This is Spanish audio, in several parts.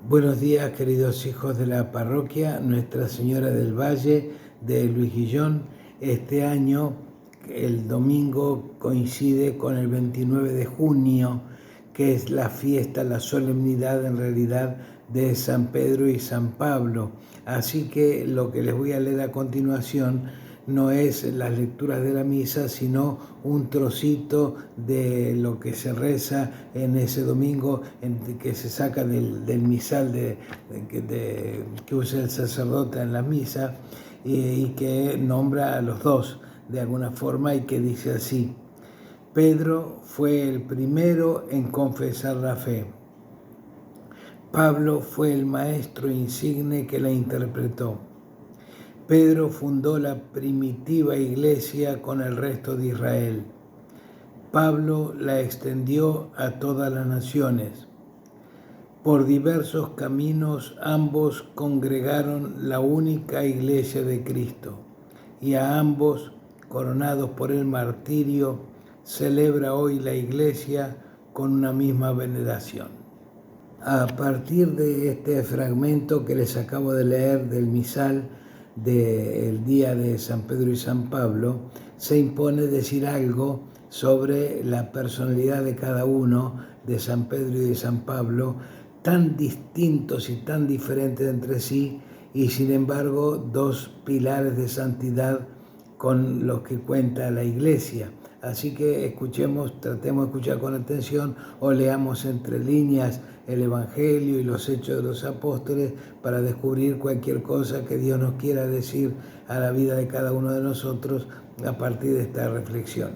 Buenos días, queridos hijos de la parroquia Nuestra Señora del Valle de Luis Guillón. Este año, el domingo coincide con el 29 de junio, que es la fiesta, la solemnidad en realidad de San Pedro y San Pablo. Así que lo que les voy a leer a continuación no es las lecturas de la misa, sino un trocito de lo que se reza en ese domingo, que se saca del misal que usa el sacerdote en la misa, y que nombra a los dos de alguna forma, y que dice así: Pedro fue el primero en confesar la fe. Pablo fue el maestro insigne que la interpretó. Pedro fundó la primitiva iglesia con el resto de Israel. Pablo la extendió a todas las naciones. Por diversos caminos ambos congregaron la única iglesia de Cristo, y a ambos, coronados por el martirio, celebra hoy la iglesia con una misma veneración. A partir de este fragmento que les acabo de leer del misal del día de San Pedro y San Pablo, se impone decir algo sobre la personalidad de cada uno, de San Pedro y de San Pablo, tan distintos y tan diferentes entre sí, y sin embargo dos pilares de santidad con los que cuenta la Iglesia. Así que escuchemos, tratemos de escuchar con atención, o leamos entre líneas el Evangelio y los Hechos de los Apóstoles para descubrir cualquier cosa que Dios nos quiera decir a la vida de cada uno de nosotros a partir de esta reflexión.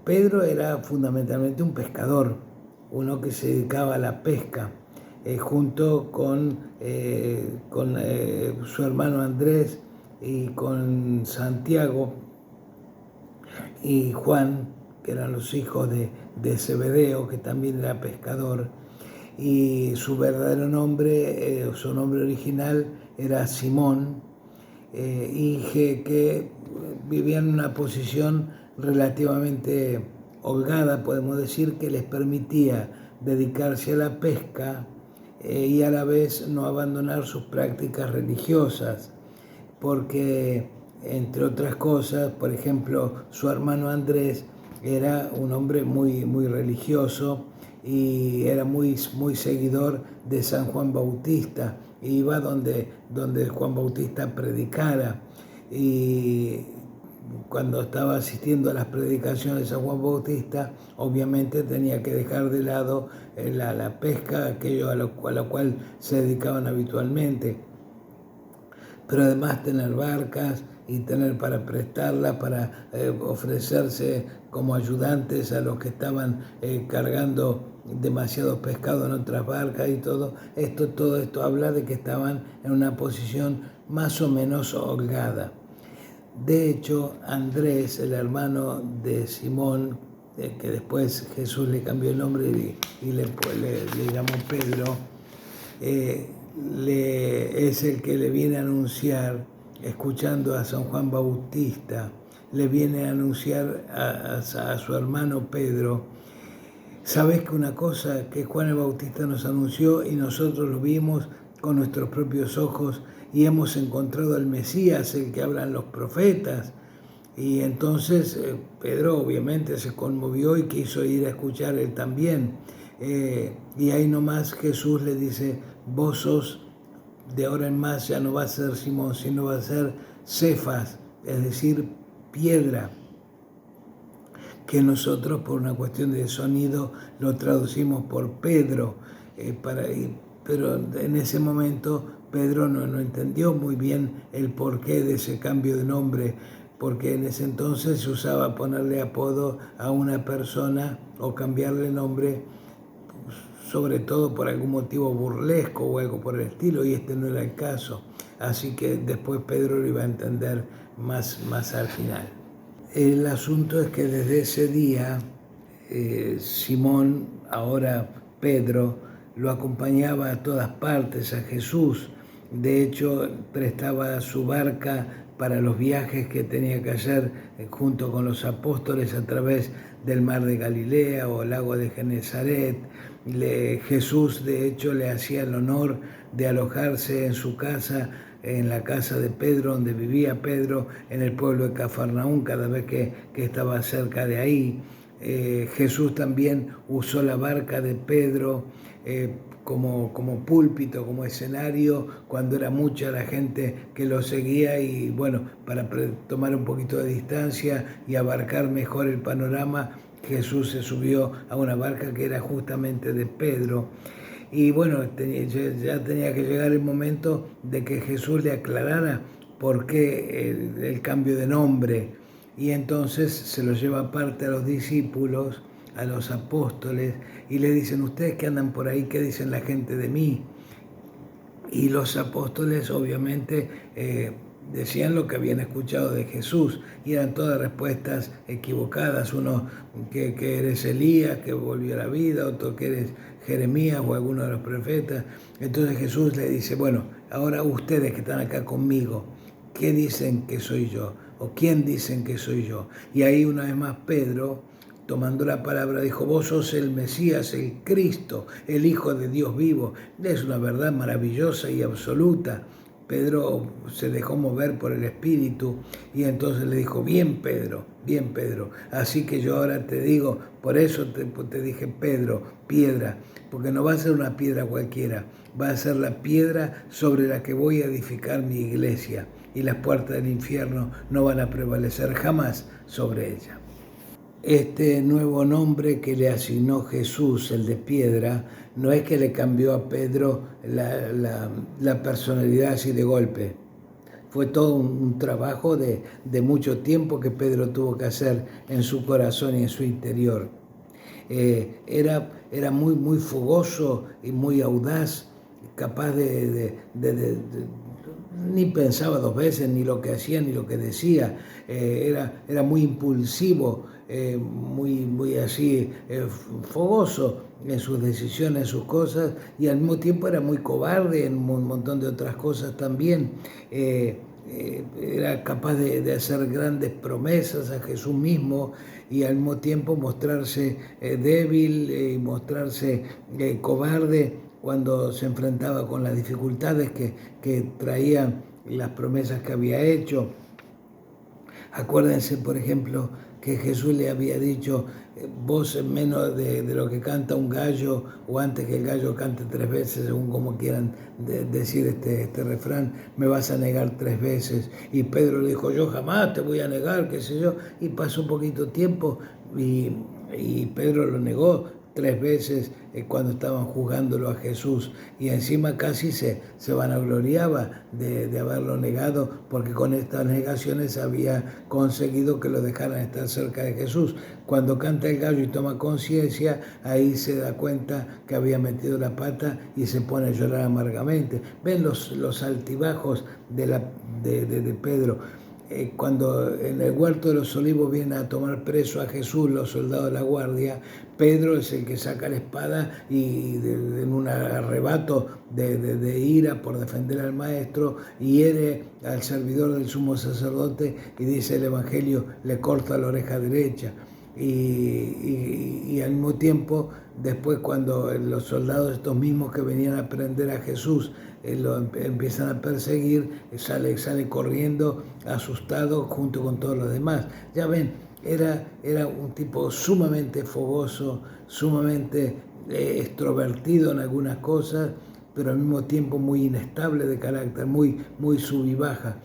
Pedro era fundamentalmente un pescador, uno que se dedicaba a la pesca, junto con su hermano Andrés y con Santiago y Juan, que eran los hijos de Zebedeo, que también era pescador, y su verdadero nombre, su nombre original era Simón, y que vivía en una posición relativamente holgada, podemos decir, que les permitía dedicarse a la pesca y a la vez no abandonar sus prácticas religiosas, porque entre otras cosas, por ejemplo, su hermano Andrés era un hombre muy religioso y era muy seguidor de San Juan Bautista. Iba donde Juan Bautista predicara, y cuando estaba asistiendo a las predicaciones de San Juan Bautista, obviamente tenía que dejar de lado la pesca, aquello a la cual se dedicaban habitualmente, pero además tener barcas y tener para prestarlas, para ofrecerse como ayudantes a los que estaban cargando demasiado pescado en otras barcas y todo esto habla de que estaban en una posición más o menos holgada. De hecho, Andrés, el hermano de Simón, que después Jesús le cambió el nombre y le llamó Pedro, es el que le viene a anunciar, escuchando a San Juan Bautista, le viene a anunciar a su hermano Pedro: ¿sabes que una cosa que Juan el Bautista nos anunció y nosotros lo vimos con nuestros propios ojos y hemos encontrado al Mesías, el que hablan los profetas? Y entonces Pedro obviamente se conmovió y quiso ir a escuchar él también. Y ahí nomás Jesús le dice: vos sos, de ahora en más ya no va a ser Simón, sino va a ser Cefas, es decir, piedra, que nosotros por una cuestión de sonido lo traducimos por Pedro, pero en ese momento Pedro no entendió muy bien el porqué de ese cambio de nombre, porque en ese entonces se usaba ponerle apodo a una persona o cambiarle nombre, sobre todo por algún motivo burlesco o algo por el estilo, y este no era el caso. Así que después Pedro lo iba a entender más al final. El asunto es que desde ese día Simón, ahora Pedro, lo acompañaba a todas partes a Jesús. De hecho, prestaba su barca para los viajes que tenía que hacer junto con los apóstoles a través del mar de Galilea o el lago de Genesaret. Jesús, de hecho, le hacía el honor de alojarse en su casa, en la casa de Pedro, donde vivía Pedro, en el pueblo de Cafarnaúm, cada vez que estaba cerca de ahí. Jesús también usó la barca de Pedro como púlpito, como escenario, cuando era mucha la gente que lo seguía, y bueno, para tomar un poquito de distancia y abarcar mejor el panorama, Jesús se subió a una barca que era justamente de Pedro. Y bueno, ya tenía que llegar el momento de que Jesús le aclarara por qué el cambio de nombre. Y entonces se lo lleva aparte a los discípulos, a los apóstoles, y le dicen: ustedes que andan por ahí, ¿qué dicen la gente de mí? Y los apóstoles obviamente decían lo que habían escuchado de Jesús, y eran todas respuestas equivocadas. Uno que eres Elías, que volvió a la vida, otro que eres Jeremías o alguno de los profetas. Entonces Jesús le dice: bueno, ahora ustedes que están acá conmigo, ¿qué dicen que soy yo? ¿O quién dicen que soy yo? Y ahí una vez más Pedro, tomando la palabra, dijo: vos sos el Mesías, el Cristo, el Hijo de Dios vivo. Es una verdad maravillosa y absoluta. Pedro se dejó mover por el Espíritu y entonces le dijo: bien Pedro, así que yo ahora te digo, por eso te dije Pedro, piedra, porque no va a ser una piedra cualquiera, va a ser la piedra sobre la que voy a edificar mi iglesia, y las puertas del infierno no van a prevalecer jamás sobre ella. Este nuevo nombre que le asignó Jesús, el de piedra, no es que le cambió a Pedro la personalidad así de golpe. Fue todo un trabajo de mucho tiempo que Pedro tuvo que hacer en su corazón y en su interior. Era muy fogoso y muy audaz, capaz ni pensaba dos veces ni lo que hacía ni lo que decía. Era muy impulsivo, muy así, fogoso en sus decisiones, en sus cosas, y al mismo tiempo era muy cobarde en un montón de otras cosas también. Era capaz de hacer grandes promesas a Jesús mismo y al mismo tiempo mostrarse débil y mostrarse cobarde cuando se enfrentaba con las dificultades que traían las promesas que había hecho. Acuérdense, por ejemplo, que Jesús le había dicho: vos en menos de lo que canta un gallo, o antes que el gallo cante 3 veces, según como quieran decir este refrán, me vas a negar 3 veces. Y Pedro le dijo: yo jamás te voy a negar, qué sé yo. Y pasó un poquito tiempo y Pedro lo negó 3 veces cuando estaban juzgándolo a Jesús, y encima casi se vanagloriaba de haberlo negado, porque con estas negaciones había conseguido que lo dejaran estar cerca de Jesús. Cuando canta el gallo y toma conciencia, ahí se da cuenta que había metido la pata y se pone a llorar amargamente. Ven los altibajos de Pedro. Cuando en el huerto de los olivos vienen a tomar preso a Jesús los soldados de la guardia, Pedro es el que saca la espada y en un arrebato de ira por defender al maestro, hiere al servidor del sumo sacerdote, y dice el Evangelio, le corta la oreja derecha. Y al mismo tiempo, después, cuando los soldados estos mismos que venían a prender a Jesús lo empiezan a perseguir, sale corriendo asustado junto con todos los demás. Ya ven, era un tipo sumamente fogoso, sumamente extrovertido en algunas cosas, pero al mismo tiempo muy inestable de carácter, muy sub y baja.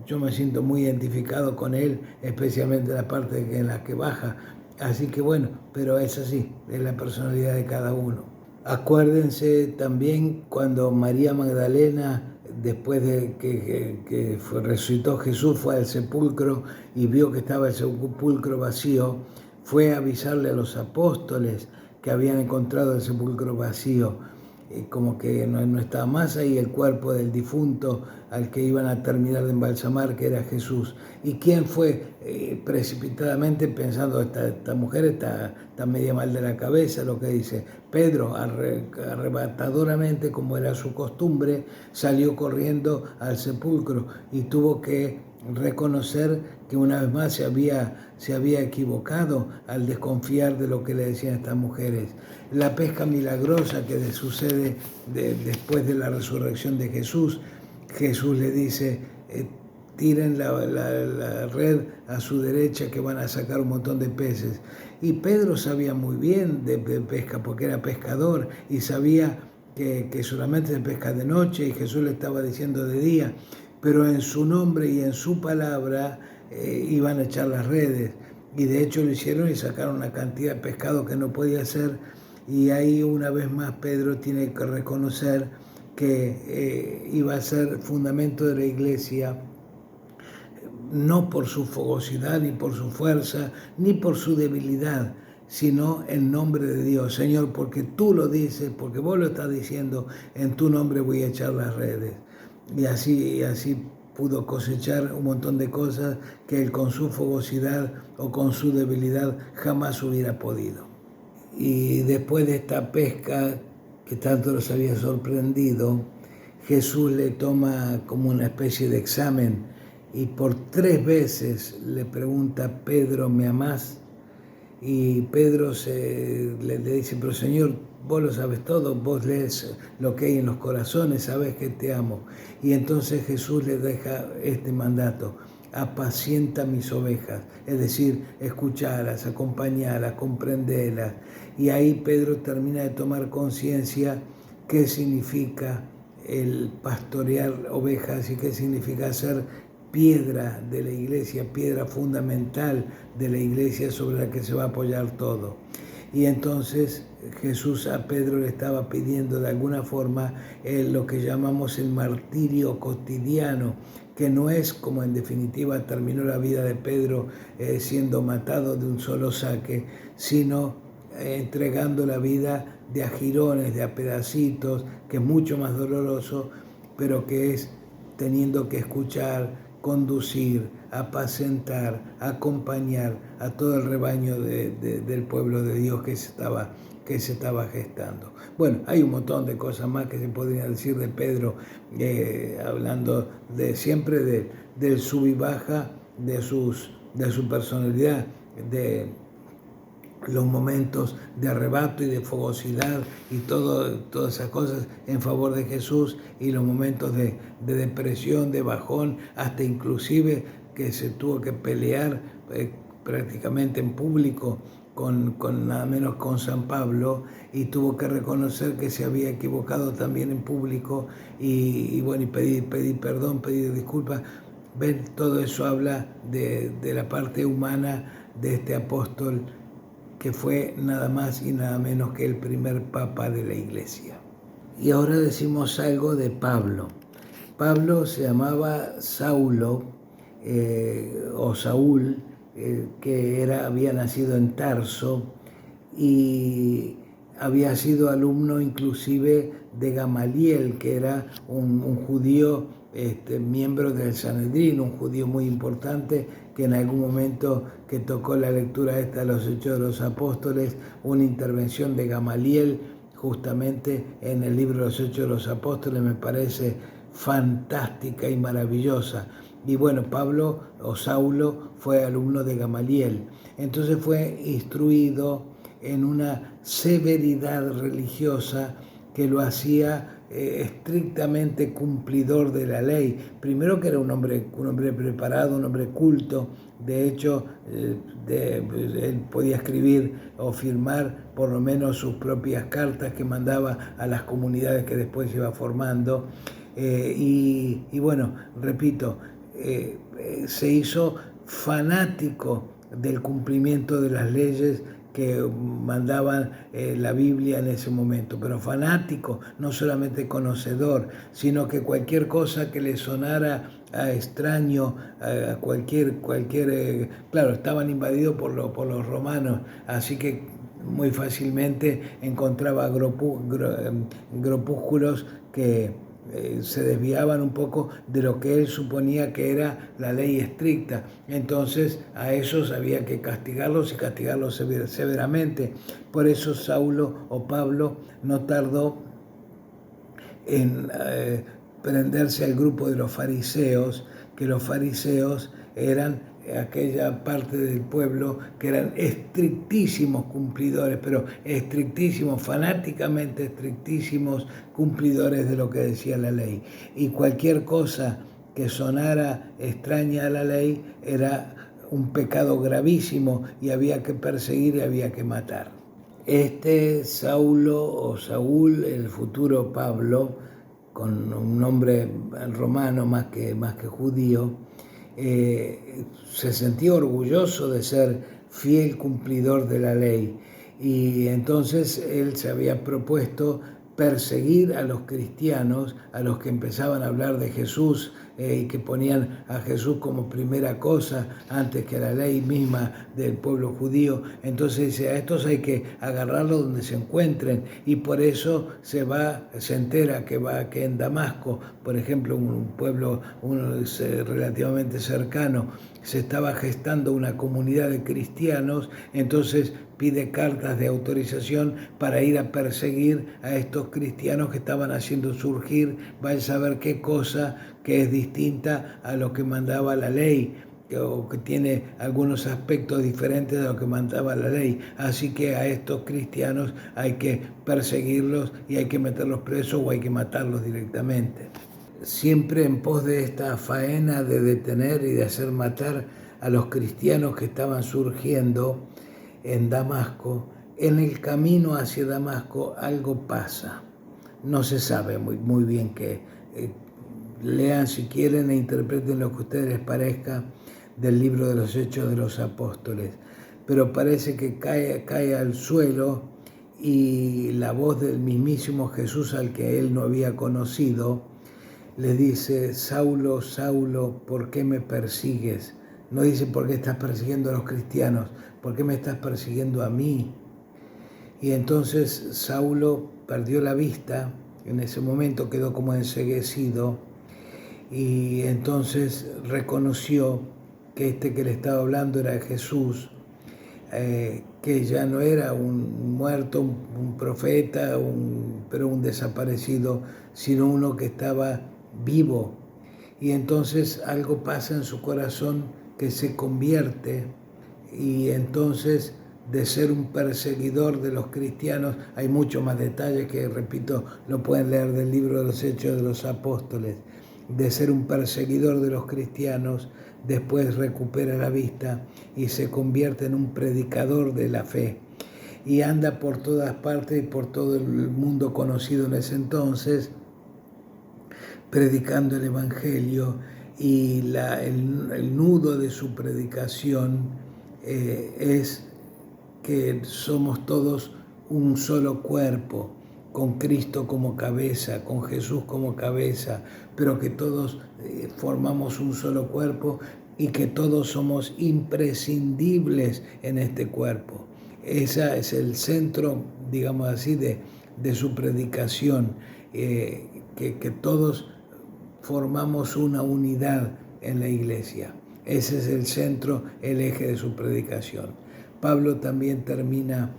Yo me siento muy identificado con él, especialmente la parte en la que baja. Así que bueno, pero es así, es la personalidad de cada uno. Acuérdense también cuando María Magdalena, después de que resucitó Jesús, fue al sepulcro y vio que estaba el sepulcro vacío, fue a avisarle a los apóstoles que habían encontrado el sepulcro vacío, como que no estaba más ahí el cuerpo del difunto al que iban a terminar de embalsamar, que era Jesús. ¿Y quién fue precipitadamente pensando: esta mujer está media mal de la cabeza? Lo que dice Pedro, arrebatadoramente, como era su costumbre, salió corriendo al sepulcro y tuvo que reconocer que una vez más se había equivocado al desconfiar de lo que le decían estas mujeres. La pesca milagrosa que sucede después de la resurrección de Jesús. Jesús le dice, tiren la red a su derecha que van a sacar un montón de peces. Y Pedro sabía muy bien de pesca porque era pescador y sabía que solamente se pesca de noche y Jesús le estaba diciendo de día, pero en su nombre y en su palabra iban a echar las redes. Y de hecho lo hicieron y sacaron una cantidad de pescado que no podía ser. Y ahí una vez más Pedro tiene que reconocer que iba a ser fundamento de la iglesia, no por su fogosidad, ni por su fuerza, ni por su debilidad, sino en nombre de Dios. Señor, porque tú lo dices, porque vos lo estás diciendo, en tu nombre voy a echar las redes. Y así pudo cosechar un montón de cosas que él con su fogosidad o con su debilidad jamás hubiera podido. Y después de esta pesca que tanto los había sorprendido, Jesús le toma como una especie de examen y por 3 veces le pregunta, Pedro, ¿me amás? Y Pedro le dice, pero Señor, vos lo sabes todo, vos lees lo que hay en los corazones, sabes que te amo. Y entonces Jesús le deja este mandato, apacienta mis ovejas, es decir, escucharlas, acompañarlas, comprenderlas. Y ahí Pedro termina de tomar conciencia qué significa el pastorear ovejas y qué significa ser piedra de la iglesia, piedra fundamental de la iglesia sobre la que se va a apoyar todo. Y entonces Jesús a Pedro le estaba pidiendo de alguna forma lo que llamamos el martirio cotidiano, que no es como en definitiva terminó la vida de Pedro siendo matado de un solo saque, sino entregando la vida de a jirones, de a pedacitos, que es mucho más doloroso, pero que es teniendo que escuchar, conducir, apacentar, acompañar a todo el rebaño del pueblo de Dios que se estaba gestando. Bueno, hay un montón de cosas más que se podrían decir de Pedro, hablando siempre del sub y baja de su personalidad, de los momentos de arrebato y de fogosidad y todas esas cosas en favor de Jesús y los momentos de depresión, de bajón, hasta inclusive que se tuvo que pelear prácticamente en público con nada menos con San Pablo y tuvo que reconocer que se había equivocado también en público y pedir perdón, pedir disculpas. Ven, todo eso habla de la parte humana de este apóstol que fue nada más y nada menos que el primer papa de la iglesia. Y ahora decimos algo de Pablo. Pablo se llamaba Saulo o Saúl, que había nacido en Tarso y había sido alumno inclusive de Gamaliel, que era un judío miembro del Sanedrín, un judío muy importante que en algún momento que tocó la lectura de los Hechos de los Apóstoles, una intervención de Gamaliel justamente en el libro de los Hechos de los Apóstoles me parece fantástica y maravillosa. Y bueno, Pablo o Saulo fue alumno de Gamaliel, entonces fue instruido en una severidad religiosa que lo hacía estrictamente cumplidor de la ley. Primero que era un hombre preparado, un hombre culto. De hecho, él podía escribir o firmar por lo menos sus propias cartas que mandaba a las comunidades que después iba formando. Y bueno, repito, se hizo fanático del cumplimiento de las leyes que mandaban la Biblia en ese momento, pero fanático, no solamente conocedor, sino que cualquier cosa que le sonara a extraño, a cualquier claro, estaban invadidos por los romanos, así que muy fácilmente encontraba grupúsculos que se desviaban un poco de lo que él suponía que era la ley estricta. Entonces a esos había que castigarlos y castigarlos severamente. Por eso Saulo o Pablo no tardó en prenderse al grupo de los fariseos que los fariseos eran aquella parte del pueblo que eran estrictísimos cumplidores, pero estrictísimos, fanáticamente estrictísimos cumplidores de lo que decía la ley. Y cualquier cosa que sonara extraña a la ley era un pecado gravísimo y había que perseguir y había que matar. Este Saulo o Saúl, el futuro Pablo, con un nombre romano más que judío, se sentía orgulloso de ser fiel cumplidor de la ley, y entonces él se había propuesto perseguir a los cristianos, a los que empezaban a hablar de Jesús y que ponían a Jesús como primera cosa antes que la ley misma del pueblo judío. Entonces dice, a estos hay que agarrarlos donde se encuentren, y por eso se entera que en Damasco, por ejemplo, un pueblo relativamente cercano, se estaba gestando una comunidad de cristianos. Entonces pide cartas de autorización para ir a perseguir a estos cristianos que estaban haciendo surgir, vaya a saber qué cosa que es distinta a lo que mandaba la ley, o que tiene algunos aspectos diferentes de lo que mandaba la ley. Así que a estos cristianos hay que perseguirlos y hay que meterlos presos o hay que matarlos directamente. Siempre en pos de esta faena de detener y de hacer matar a los cristianos que estaban surgiendo en Damasco, en el camino hacia Damasco algo pasa. No se sabe muy bien qué. Lean si quieren e interpreten lo que a ustedes les parezca del libro de los Hechos de los Apóstoles. Pero parece que cae al suelo, y la voz del mismísimo Jesús, al que él no había conocido, le dice, Saulo, Saulo, ¿por qué me persigues? No dice por qué estás persiguiendo a los cristianos, ¿por qué me estás persiguiendo a mí? Y entonces Saulo perdió la vista, en ese momento quedó como enceguecido, y entonces reconoció que este que le estaba hablando era Jesús, que ya no era un muerto, un profeta, pero un desaparecido, sino uno que estaba vivo. Y entonces algo pasa en su corazón que se convierte, y entonces de ser un perseguidor de los cristianos, hay mucho más detalles que, repito, lo pueden leer del libro de los Hechos de los Apóstoles, de ser un perseguidor de los cristianos, después recupera la vista y se convierte en un predicador de la fe. Y anda por todas partes y por todo el mundo conocido en ese entonces, predicando el Evangelio, y el nudo de su predicación es que somos todos un solo cuerpo, con Cristo como cabeza, con Jesús como cabeza, pero que todos formamos un solo cuerpo y que todos somos imprescindibles en este cuerpo. Ese es el centro, digamos así, de su predicación, que todos formamos una unidad en la iglesia. Ese es el centro, el eje de su predicación. Pablo también termina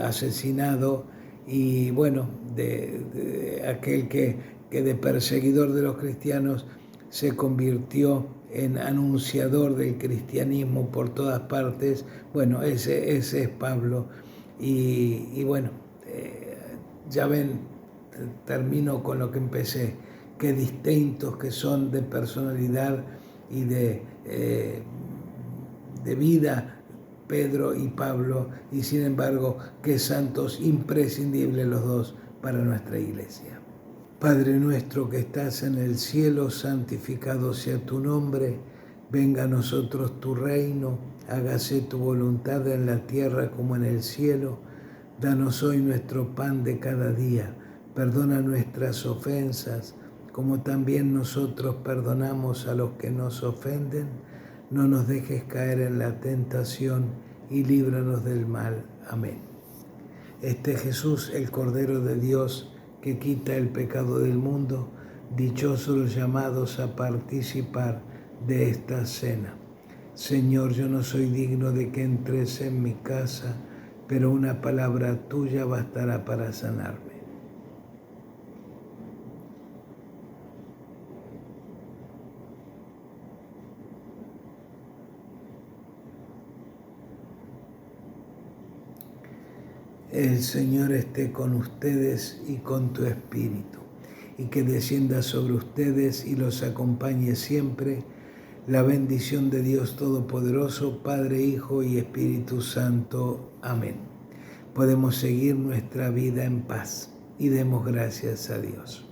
asesinado, y bueno, de aquel que de perseguidor de los cristianos se convirtió en anunciador del cristianismo por todas partes. Bueno, ese es Pablo. Y bueno, ya ven, termino con lo que empecé, qué distintos que son de personalidad y de vida Pedro y Pablo, y sin embargo qué santos imprescindibles los dos para nuestra iglesia. Padre nuestro que estás en el cielo, santificado sea tu nombre, venga a nosotros tu reino, hágase tu voluntad en la tierra como en el cielo. Danos hoy nuestro pan de cada día, perdona nuestras ofensas, como también nosotros perdonamos a los que nos ofenden. No nos dejes caer en la tentación y líbranos del mal. Amén. Este Jesús, el Cordero de Dios, que quita el pecado del mundo, dichosos los llamados a participar de esta cena. Señor, yo no soy digno de que entres en mi casa, pero una palabra tuya bastará para sanarme. El Señor esté con ustedes y con tu espíritu, y que descienda sobre ustedes y los acompañe siempre la bendición de Dios Todopoderoso, Padre, Hijo y Espíritu Santo. Amén. Podemos seguir nuestra vida en paz y demos gracias a Dios.